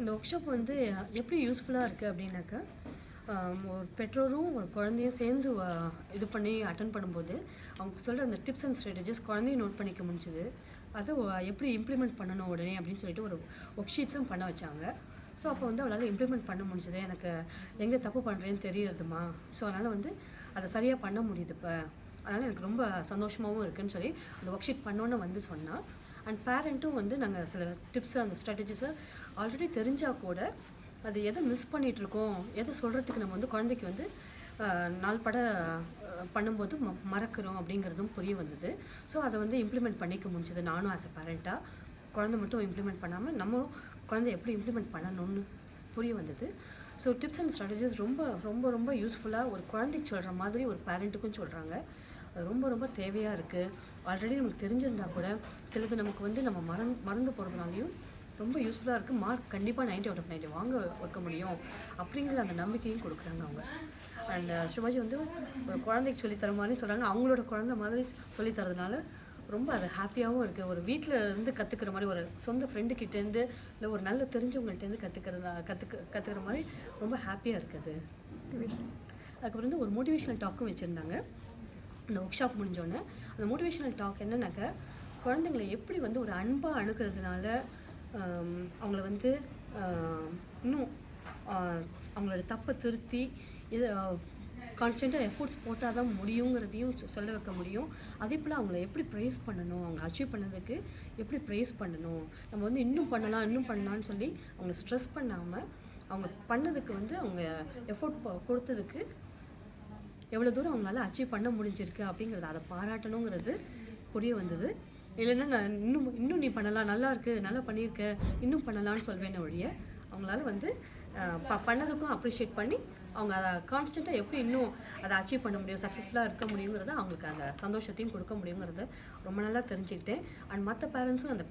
இந்த work shop வந்து எப்படி யூஸ்ஃபுல்லாக இருக்குது அப்படின்னாக்கா, ஒரு பெற்றோரும் ஒரு குழந்தையும் சேர்ந்து இது பண்ணி அட்டெண்ட் பண்ணும்போது, அவங்க சொல்கிற அந்த டிப்ஸ் அண்ட் ஸ்ட்ராட்டஜிஸ் குழந்தையும் நோட் பண்ணிக்க முடிஞ்சுது. அதை எப்படி இம்ப்ளிமெண்ட் பண்ணணும் உடனே அப்படின்னு சொல்லிட்டு ஒரு ஒர்க் ஷீட்ஸும் பண்ண வச்சாங்க. ஸோ அப்போ வந்து அவளால் இம்ப்ளிமெண்ட் பண்ண முடிஞ்சுது. எனக்கு எங்கே தப்பு பண்ணுறேன்னு தெரியுறதுமா. ஸோ அதனால் வந்து அதை சரியாக பண்ண முடியுது இப்போ. அதனால் எனக்கு ரொம்ப சந்தோஷமாகவும் இருக்குதுன்னு சொல்லி அந்த ஒர்க் ஷீட் பண்ணோன்னு வந்து சொன்னால். அண்ட் பேரண்ட்டும் வந்து நாங்கள் சில டிப்ஸு அந்த ஸ்ட்ராட்டஜிஸை ஆல்ரெடி தெரிஞ்சால் கூட அது எதை மிஸ் பண்ணிகிட்ருக்கோம், எதை சொல்கிறதுக்கு நம்ம வந்து குழந்தைக்கு வந்து நாள்பட பண்ணும்போது மறக்கிறோம் அப்படிங்கிறதும் புரிய வந்தது. ஸோ அதை வந்து இம்ப்ளிமெண்ட் பண்ணிக்க முடிஞ்சது. நானும் ஆஸ் அ பேரண்ட்டாக குழந்தை மட்டும் இம்ப்ளிமெண்ட் பண்ணாமல் நம்மளும் குழந்தை எப்படி இம்ப்ளிமெண்ட் பண்ணணும்னு புரிய வந்தது. ஸோ டிப்ஸ் அண்ட் ஸ்ட்ராட்டஜிஸ் ரொம்ப ரொம்ப ரொம்ப யூஸ்ஃபுல்லாக ஒரு குழந்தைக்கு சொல்கிற மாதிரி ஒரு பேரண்ட்டுக்கும் சொல்கிறாங்க. அது ரொம்ப ரொம்ப தேவையாக இருக்குது. ஆல்ரெடி நமக்கு தெரிஞ்சிருந்தா கூட சிலது நமக்கு வந்து நம்ம மறந்து போகிறதுனாலையும் ரொம்ப யூஸ்ஃபுல்லாக இருக்குது. மார்க் கண்டிப்பாக 90/90 வாங்க வைக்க முடியும் அப்படிங்கிற அந்த நம்பிக்கையும் கொடுக்குறாங்க அவங்க. அண்ட் சிவாஜி வந்து ஒரு குழந்தைக்கு சொல்லித்தர மாதிரி சொல்கிறாங்க. அவங்களோட குழந்தை மாதிரி சொல்லித்தரதுனால ரொம்ப அது ஹாப்பியாகவும் இருக்குது. ஒரு வீட்டில் இருந்து கற்றுக்கிற மாதிரி, ஒரு சொந்த ஃப்ரெண்டுக்கிட்டேருந்து இல்லை ஒரு நல்ல தெரிஞ்சவங்கள்ட்டேருந்து கற்றுக்கிற மாதிரி ரொம்ப ஹாப்பியாக இருக்குது. அதுக்கப்புறம் வந்து ஒரு மோட்டிவேஷ்னல் டாக்கும் வச்சுருந்தாங்க இந்த ஒர்க் ஷாப் முடிஞ்சோடனே. அந்த மோட்டிவேஷ்னல் டாக் என்னன்னாக்கா, குழந்தைங்களை எப்படி வந்து ஒரு அன்பாக அணுகிறதுனால அவங்கள வந்து இன்னும் அவங்களோட தப்பை திருத்தி இது கான்ஸ்டண்ட்டாக எஃபோர்ட்ஸ் போட்டால் தான் முடியுங்கிறதையும் சொல்ல வைக்க முடியும். அதே போல் அவங்கள எப்படி ப்ரைஸ் பண்ணணும், அவங்க அச்சீவ் பண்ணதுக்கு எப்படி ப்ரைஸ் பண்ணணும், நம்ம வந்து இன்னும் பண்ணலான்னு சொல்லி அவங்கள ஸ்ட்ரெஸ் பண்ணாமல் அவங்க பண்ணதுக்கு வந்து அவங்க எஃபோர்ட் கொடுத்ததுக்கு எவ்வளோ தூரம் அவங்களால அச்சீவ் பண்ண முடிஞ்சிருக்கு அப்படிங்கிறத அதை பாராட்டணுங்கிறது புரிய வந்தது. இல்லைன்னா நான் இன்னும் நீ பண்ணலாம், நல்லா இருக்குது, நல்லா பண்ணியிருக்க, இன்னும் பண்ணலான்னு சொல்வேன்னு ஒழிய அவங்களால வந்து பண்ணதுக்கும் அப்ரிஷியேட் பண்ணி அவங்க அதை கான்ஸ்டண்ட்டாக எப்படி இன்னும் அதை அச்சீவ் பண்ண முடியும், சக்ஸஸ்ஃபுல்லாக இருக்க முடியுங்கிறத அவங்களுக்கு அந்த சந்தோஷத்தையும் கொடுக்க முடியுங்கிறத ரொம்ப நல்லா தெரிஞ்சுக்கிட்டேன். அண்ட் மற்ற பேரண்ட்ஸும் அந்த